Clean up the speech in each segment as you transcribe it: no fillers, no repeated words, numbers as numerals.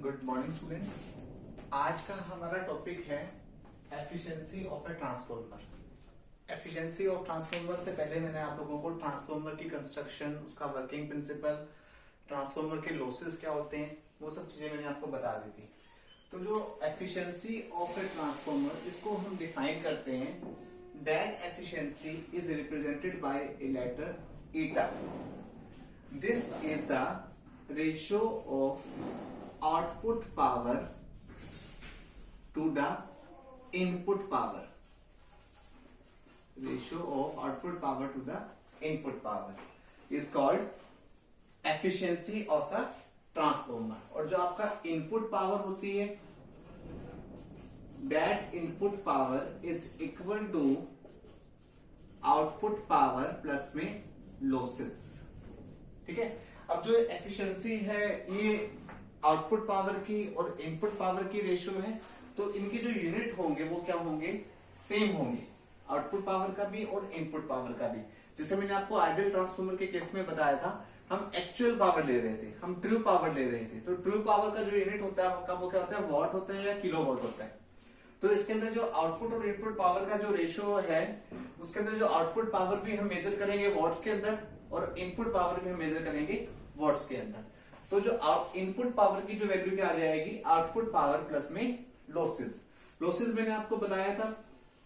Good morning student. आज का हमारा टॉपिक है efficiency of A transformer. Efficiency of transformer से पहले मैंने आप लोगों को ट्रांसफॉर्मर की कंस्ट्रक्शन, उसका वर्किंग प्रिंसिपल, ट्रांसफॉर्मर के लॉसेस क्या होते हैं, वो सब चीजें मैंने आपको बता दी थी। तो जो एफिशिएंसी ऑफ ए ट्रांसफॉर्मर, इसको हम डिफाइन करते हैं that efficiency is represented by a letter eta. This is the ratio of output power to the input power. Ratio of output power to the input power is called efficiency of a transformer. और जो आपका input power होती है, that input power is equal to output power plus में losses. ठीक है। अब जो efficiency है ये आउटपुट पावर की और इनपुट पावर की रेशियो है, तो इनके जो यूनिट होंगे वो क्या होंगे, सेम होंगे, आउटपुट पावर का भी और इनपुट पावर का भी। जैसे मैंने आपको आइडियल ट्रांसफॉर्मर के केस में बताया था, हम एक्चुअल पावर ले रहे थे, हम ट्रू पावर ले रहे थे। तो ट्रू पावर का जो यूनिट होता है आपका, वो क्या होता है, वॉट होता है या किलो वॉट होता है। तो इसके अंदर जो आउटपुट और इनपुट पावर का जो रेशियो है, उसके अंदर जो आउटपुट पावर भी हम मेजर करेंगे वॉट्स के अंदर, और इनपुट पावर भी हम मेजर करेंगे वॉट्स के अंदर। तो जो इनपुट पावर की जो वैल्यू क्या आ जाएगी, आउटपुट पावर प्लस में लॉसेस। लॉसेस मैंने आपको बताया था,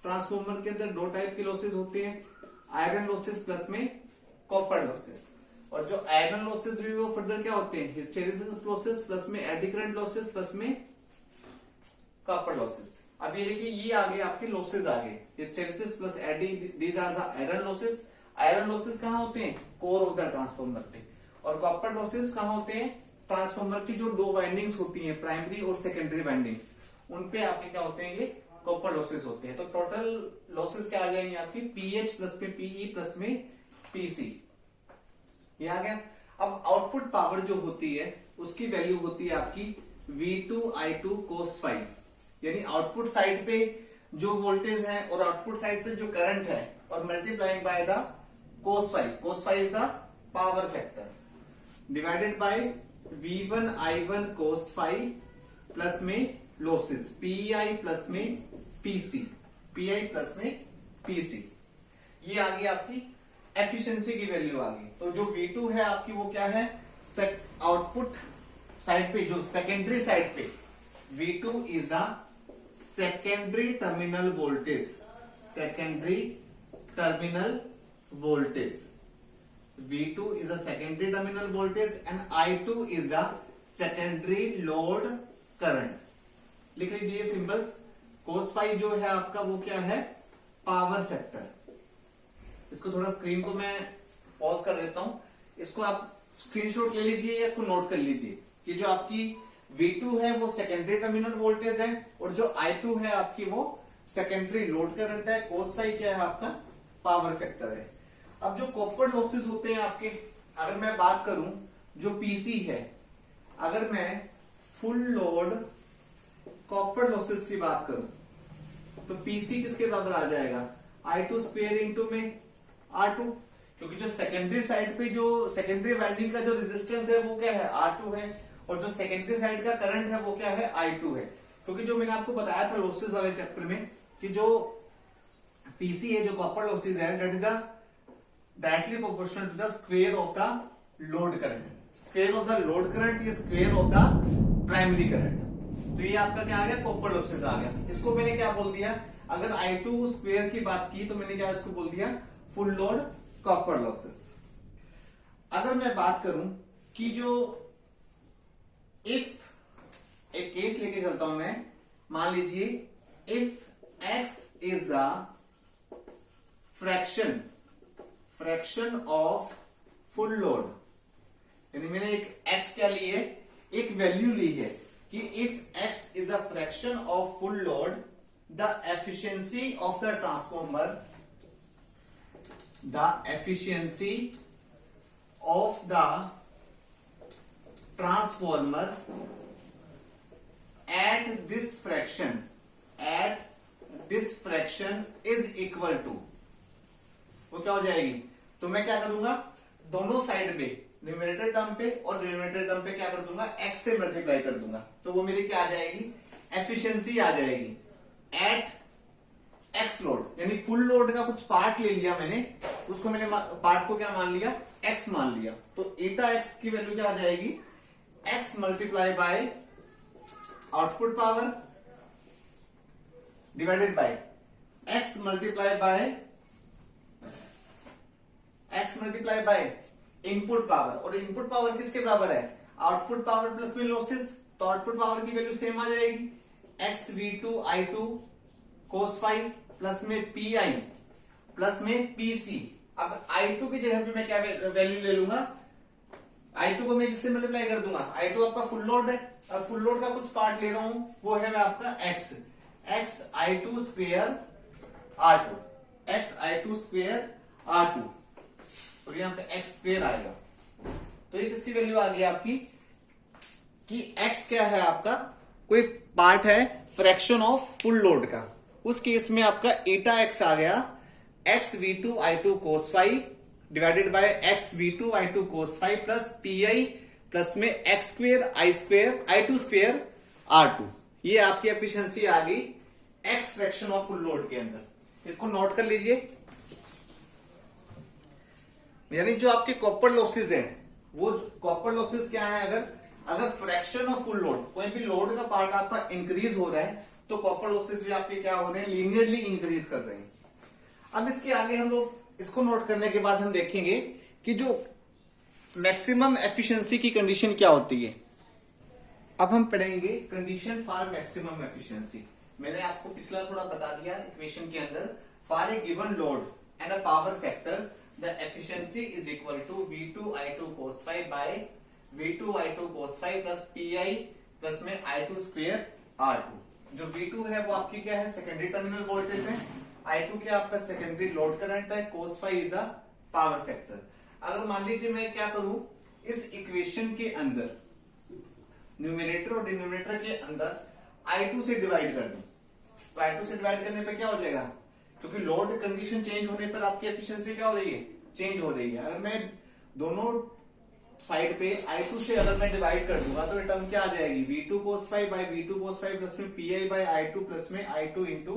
ट्रांसफॉर्मर के अंदर दो टाइप के लॉसेस होते हैं, आयरन लॉसेस प्लस में कॉपर लॉसेस। और जो आयरन लॉसेस भी वो फर्दर क्या होते हैं, हिस्टेरेसिस लॉसेस प्लस में एडी करंट लॉसेस प्लस में कॉपर लॉसेस। अब ये देखिए, ये आगे आपके लॉसेस आ गए, hysteresis plus eddy, these are the iron losses. Iron losses कहां होते हैं, कोर ऑफ द ट्रांसफॉर्मर पे। और कॉपर लॉसेस कहां होते हैं, ट्रांसफॉर्मर की जो दो वाइंडिंग्स होती हैं, प्राइमरी और सेकेंडरी वाइंडिंग्स, उनपे आपके क्या होते हैं, ये कॉपर लॉसेस होते हैं। तो टोटल लॉसेस क्या आ जाएंगे आपकी, पीएच प्लस में पीई प्लस में पीसी। ये आ गया। अब आउटपुट पावर जो होती है उसकी वैल्यू होती है आपकी V2I2 cos phi, यानी आउटपुट साइड पे जो वोल्टेज है और आउटपुट साइड पे जो करंट है, और multiplying by the cos phi। cos phi is the power factor divided by V1I1 cos phi plus में लॉसेस PI प्लस में PC, PI प्लस में PC। ये आ गई आपकी एफिशिएंसी की वैल्यू आ गई। तो जो V2 है आपकी, वो क्या है, आउटपुट साइड पे, जो सेकेंडरी साइड पे, V2 is the secondary terminal voltage, secondary terminal voltage. V2 is a secondary terminal voltage and I2 is a secondary load current। लिख लीजिए सिंबल्स। cos phi जो है आपका, वो क्या है, पावर फैक्टर। इसको थोड़ा स्क्रीन को मैं पॉज कर देता हूं, इसको आप स्क्रीनशॉट ले लीजिए या इसको नोट कर लीजिए कि जो आपकी V2 है वो सेकेंडरी टर्मिनल वोल्टेज है, और जो I2 है आपकी वो सेकेंडरी लोड करंट है। cos phi क्या है आपका, पावर फैक्टर है। अब जो कॉपर लॉसेस होते हैं आपके, अगर मैं बात करूं जो पीसी है, अगर मैं फुल लोड कॉपर लॉसेस की बात करूं तो पीसी किसके बराबर आ जाएगा, I2 स्क्वायर इंटू में R2, क्योंकि जो सेकेंडरी साइड पे जो सेकेंडरी वाइंडिंग का जो रेजिस्टेंस है वो क्या है, R2 है, और जो सेकेंडरी साइड का करंट है वो क्या है, I2 है। क्योंकि जो मैंने आपको बताया था लॉसेस वाले चैप्टर में कि जो पीसी है, जो कॉपर लॉसेस है, that is the directly proportional to the square of the load current। square of the load current is square of the primary current। तो ये आपका क्या आ गया, कॉपर लॉसेस आ गया। इसको मैंने क्या बोल दिया, अगर I2 स्क्वायर की बात की तो मैंने क्या इसको बोल दिया, फुल लोड कॉपर लॉसेस। अगर मैं बात करूं कि जो इफ एक केस लेके चलता हूं मैं, मान लीजिए if x is the fraction of full load, यानी मैंने एक x क्या ली है, एक वैल्यू ली है कि if x is a fraction of full load, the efficiency of the transformer, the efficiency of the transformer at this fraction is equal to, वो क्या हो जाएगी, तो मैं क्या करूंगा, दोनों साइड में न्यूमरेटर टर्म पे और डिनोमिनेटर टर्म पे क्या कर दूंगा, x से मल्टीप्लाई कर दूंगा, तो वो मेरी क्या आ जाएगी, एफिशिएंसी आ जाएगी एट x लोड, यानी फुल लोड का कुछ पार्ट ले लिया मैंने, उसको मैंने पार्ट को क्या मान लिया, x मान लिया, तो एटा x की वैल्यू क्या आ जाएगी, x multiply by output power divided by x multiply by input power, और इनपुट पावर किसके बराबर है, आउटपुट पावर प्लस में लॉसेस, तो आउटपुट पावर की वैल्यू सेम आ जाएगी x v2 i2 cos phi plus में pi प्लस में pc। अब i2 की जगह पे मैं क्या वैल्यू ले लूंगा, i2 को मैं किससे मल्टीप्लाई कर दूंगा, i2 आपका फुल लोड है, और फुल लोड का कुछ पार्ट ले रहा हूं, वो है मैं आपका x i2 square r2, x i2 square r2, और यहां पे x स्क्वेयर आएगा, तो ये किसकी वैल्यू आ गई आपकी, कि x क्या है आपका, कोई पार्ट है फ्रैक्शन ऑफ फुल लोड का, उस केस में आपका एटा x आ गया x v2 i2 cos phi divided by x v2 i2 cos phi plus pi plus में x square i2 square r2। ये आपकी एफिशिएंसी आ गई x fraction of full load के अंदर, इसको नोट कर लीजिए। यानी जो आपके कॉपर लॉसेस हैं, वो कॉपर लॉसेस क्या है, अगर फ्रैक्शन ऑफ फुल लोड, कोई भी लोड का पार्ट आपका इंक्रीज हो रहा है, तो कॉपर लॉसेस भी आपके क्या हो रहे हैं, लीनियरली इंक्रीज कर रहे हैं। अब इसके आगे हम लोग इसको नोट करने के बाद हम देखेंगे कि जो मैक्सिमम एफिशिएंसी की कंडीशन क्या होती है। अब हम पढ़ेंगे कंडीशन फॉर मैक्सिमम एफिशिएंसी। मैंने आपको पिछला थोड़ा बता दिया इक्वेशन के अंदर, for a given load and a power factor the efficiency is equal to v2 i2 cos phi by v2 i2 cos phi plus pi plus में i2 स्क्वेयर r2। जो v2 है वो आपकी क्या है, सेकेंडरी टर्मिनल वोल्टेज है, i2 क्या आपका सेकेंडरी लोड करंट है, cos phi is a power factor. अगर मान लीजिए मैं क्या करूं, इस इक्वेशन के अंदर न्यूमरेटर और डिनोमिनेटर के अंदर i2 से डिवाइड कर दूं, तो i2 से डिवाइड करने पे क्या हो जाएगा, क्योंकि लोड कंडीशन चेंज होने पर आपकी एफिशिएंसी क्या हो रही है, चेंज हो रही है। अगर मैं दोनों साइड पे i2 से अगर मैं डिवाइड कर दूंगा, तो टर्म क्या आ जाएगी, v2 cos phi by v2 cos phi plus में pi बाय i2 प्लस में i2 into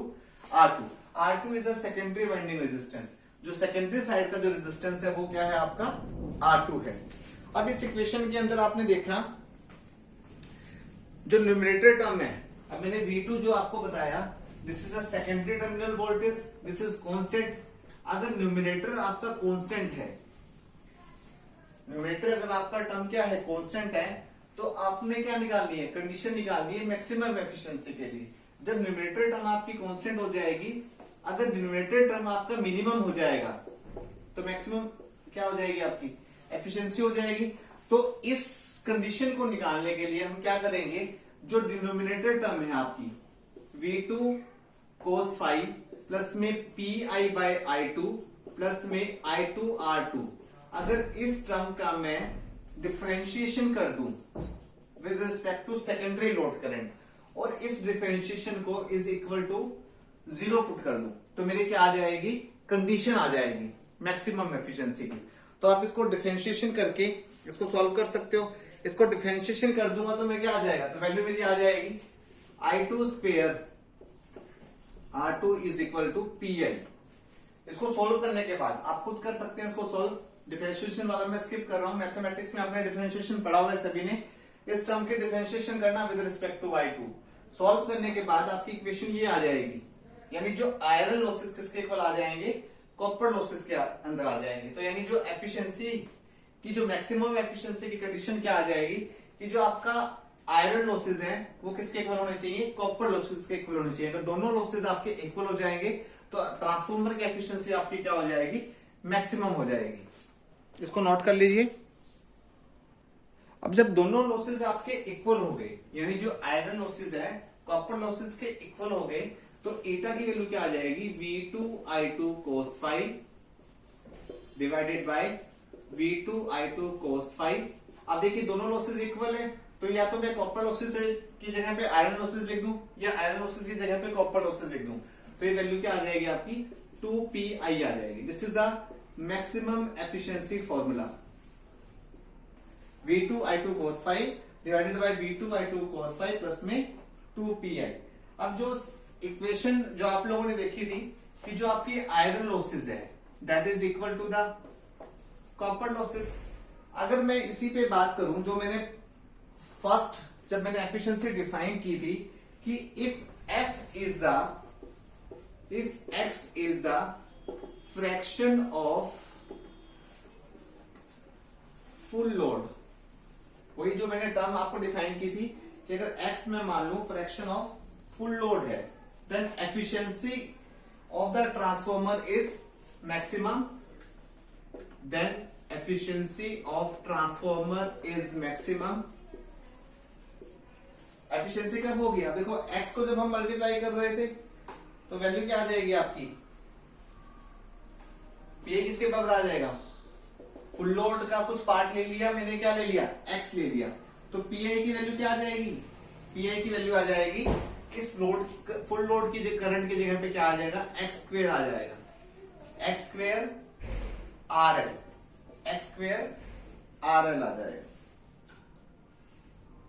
r2। r2 is a secondary winding resistance, जो सेकेंडरी साइड का जो रेजिस्टेंस है वो क्या है आपका r2 है। अब इस इक्वेशन के अंदर आपने देखा जो न्यूमरेटर टर्म है, अब मैंने v2 जो आपको बताया, this is a secondary terminal voltage, this is constant. अगर न्यूमरेटर आपका कांस्टेंट है, न्यूमरेटर अगर आपका टर्म क्या है, कांस्टेंट है, तो आपने क्या निकालनी है, कंडीशन निकालनी है मैक्सिमम एफिशिएंसी के लिए। जब न्यूमरेटर टर्म आपकी कांस्टेंट हो जाएगी, अगर डिनोमिनेटर टर्म आपका मिनिमम हो जाएगा, तो मैक्सिमम क्या हो जाएगी आपकी एफिशिएंसी हो जाएगी। तो इस कंडीशन को निकालने के लिए हम क्या करेंगे, जो डिनोमिनेटर टर्म है आपकी v2 cos फाई प्लस में pi बाय i2 प्लस में i2 r2, अगर इस टर्म का मैं डिफरेंशिएशन कर दूं with respect to secondary load current, और इस डिफरेंशिएशन को इज इक्वल टू 0 पुट कर दूं, तो मेरे क्या आ जाएगी, कंडीशन आ जाएगी मैक्सिमम एफिशिएंसी की। तो आप इसको डिफरेंशिएशन करके इसको सॉल्व कर सकते हो। इसको डिफरेंशिएशन कर दूंगा तो मैं क्या आ जाएगा, तो वैल्यू मेरी आ जाएगी i2 square r2 is equal to pi। इसको सॉल्व करने के बाद आप खुद कर सकते हैं इसको सॉल्व, डिफरेंशिएशन वाला मैं स्किप कर रहा हूं। मैथमेटिक्स में आपने डिफरेंशिएशन पढ़ा हुआ है सभी ने, इस टर्म के डिफरेंशिएशन करना with respect to i2। Solve करने के बाद आपकी इक्वेशन ये आ जाएगी, यानी जो आयरन लॉसेस किसके इक्वल आ जाएंगे, कॉपर लॉसेस के अंदर आ जाएंगे। तो यानी जो एफिशिएंसी की जो मैक्सिमम एफिशिएंसी की कंडीशन क्या आ जाएगी, कि जो आपका आयरन लॉसेस हैं वो किसके इक्वल होने चाहिए, कॉपर लॉसेस के इक्वल होने चाहिए। अगर दोनों लॉसेस आपके इक्वल हो जाएंगे तो ट्रांसफॉर्मर की एफिशिएंसी आपकी क्या हो जाएगी, मैक्सिमम हो जाएगी। इसको नोट कर लीजिए। अब जब दोनों लॉसेस आपके इक्वल हो गए, यानी जो आयरन लॉसेस है कॉपर लॉसेस के इक्वल हो गए, तो एटा की वैल्यू क्या आ जाएगी, v2 i2 cos phi divided by v2 i2 cos phi. अब देखिए दोनों लॉसेस इक्वल है, तो या तो मैं कॉपर लॉसेस की जगह पे आयरन लॉसेस लिख दूं, या आयरन लॉसेस की जगह पे कॉपर लॉसेस लिख दूं, तो ये वैल्यू क्या आ जाएगी आपकी 2pi आ जाएगी। This is the maximum efficiency formula. V2I2 cos phi divided by V2I2 cos phi plus में 2pi। अब जो इक्वेशन जो आप लोगों ने देखी थी कि जो आपकी आयरन लॉसेस है that is equal to the copper losses. अगर मैं इसी पे बात करूं जो मैंने फर्स्ट जब मैंने एफिशिएंसी डिफाइन की थी कि if x is the fraction of full load, वही जो मैंने टर्म आपको डिफाइन की थी कि अगर x में मान लू फ्रैक्शन ऑफ फुल लोड है then efficiency of the transformer is maximum, then efficiency of transformer is maximum. Efficiency कब होगी? अब देखो x को जब हम मल्टीप्लाई कर रहे थे तो वैल्यू क्या आ जाएगी आपकी? पीए किसके बराबर आ जाएगा? फुल लोड का कुछ पार्ट ले लिया मैंने, क्या ले लिया? x ले लिया, तो पीआई की वैल्यू क्या आ जाएगी? पीआई की वैल्यू आ जाएगी इस लोड फुल लोड की करंट की जगह पे क्या आ जाएगा? एक्स स्क्वेयर आ जाएगा, X square R L, X square R L आ जाएगा।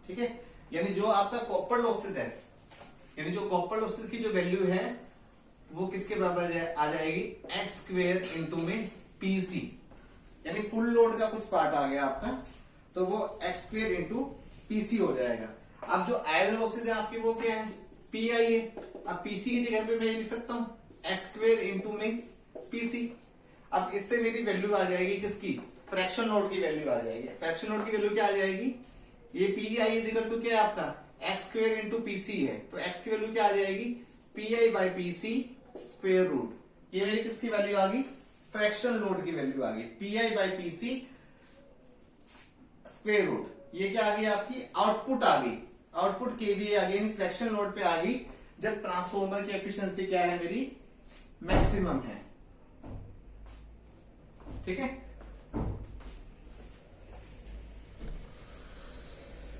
ठीक है, यानी जो आपका कॉपर लॉसेस है, यानी जो कॉपर लॉसेस की जो वैल्यू है वो किसके बराबर आ जाएगी? एक्स स्क्वेयर इंटू में पीसी, यानी फुल लोड का कुछ पार्ट आ गया आपका तो वो एक्स स्क्वेयर इंटू पीसी हो जाएगा। अब जो आयरन लॉसेस है आपकी वो क्या है? पीआई है। अब पीसी की जगह पे मैं लिख सकता हूं एक्स स्क्वेयर इंटू में पीसी। अब इससे मेरी वैल्यू आ जाएगी किसकी? फ्रैक्शन लोड की वैल्यू आ जाएगी। फ्रैक्शन लोड की वैल्यू क्या आ जाएगी? ये पीआई इज इक्वल टू क्या है आपका? एक्स स्क्वेयर इंटू पीसी है, तो एक्स की वैल्यू क्या आ जाएगी? PI by PC square root. ये मेरी किसकी वैल्यू आ गई? फ्रैक्शन लोड की वैल्यू आ गई, PI by PC square root. ये क्या आ गई आपकी? आउटपुट आ गई, आउटपुट केवीए आ गई, फ्रैक्शन लोड पे आ गई जब ट्रांसफॉर्मर की एफिशिएंसी क्या है मेरी? मैक्सिमम है। ठीक है,